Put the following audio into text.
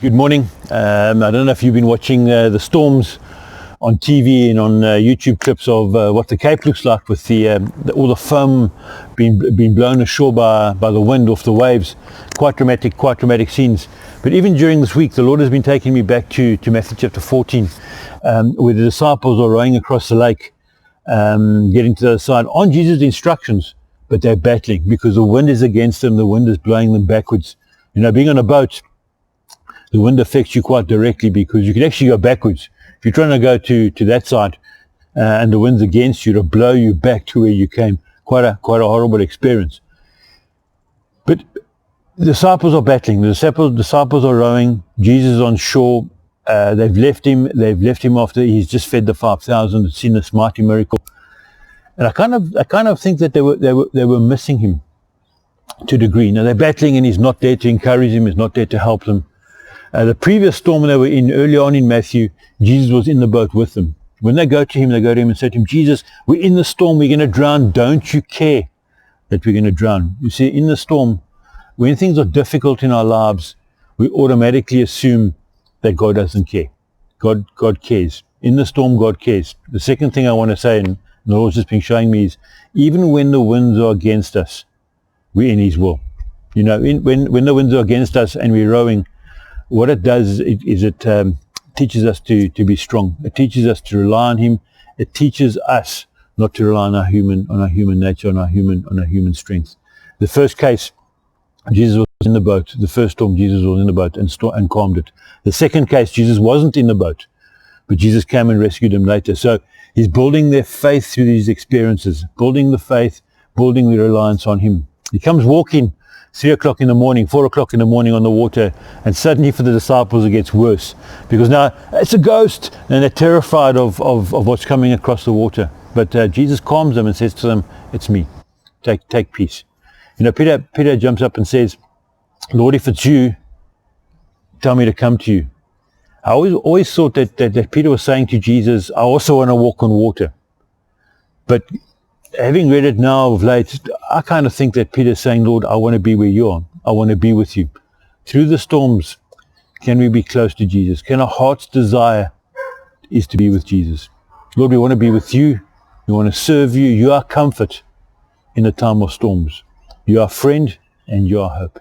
Good morning. I don't know if you've been watching the storms on TV and on YouTube clips of what the Cape looks like with all the foam being blown ashore by the wind off the waves. Quite dramatic scenes. But even during this week, the Lord has been taking me back to Matthew chapter 14, where the disciples are rowing across the lake, getting to the other side on Jesus' instructions, but they're battling because the wind is against them. The wind is blowing them backwards. You know, being on a boat, the wind affects you quite directly because you can actually go backwards. If you're trying to go to that side and the wind's against you, to blow you back to where you came. Quite a horrible experience. But the disciples are battling. The disciples are rowing. Jesus is on shore. They've left him after he's just fed the 5,000, seen this mighty miracle. And I kind of think that they were missing him to a degree. Now they're battling and he's not there to encourage them. He's not there to help them. The previous storm they were in early on in Matthew, Jesus was in the boat with them. When they go to him and say to him, Jesus, we're in the storm, we're going to drown. Don't you care that we're going to drown? You see, in the storm, when things are difficult in our lives, we automatically assume that God doesn't care. God cares. In the storm, God cares. The second thing I want to say, and the Lord's just been showing me, is even when the winds are against us, we're in his will. You know, when the winds are against us and we're rowing, what it does is it teaches us to be strong. It teaches us to rely on him. It teaches us not to rely on our human nature, on our human strength. The first case, Jesus was in the boat. The first storm, Jesus was in the boat and calmed it. The second case, Jesus wasn't in the boat, but Jesus came and rescued him later. So he's building their faith through these experiences, building the faith, building the reliance on him. He comes walking 3 o'clock in the morning, 4 o'clock in the morning on the water, and suddenly for the disciples it gets worse because now it's a ghost and they're terrified of what's coming across the water. But Jesus calms them and says to them, it's me. Take peace. You know, Peter jumps up and says, Lord, if it's you, tell me to come to you. I always thought that Peter was saying to Jesus, I also want to walk on water. But having read it now of late, I kind of think that Peter's saying, Lord, I want to be where you are. I want to be with you. Through the storms, can we be close to Jesus? Can our heart's desire is to be with Jesus? Lord, we want to be with you. We want to serve you. You are comfort in the time of storms. You are friend and you are hope.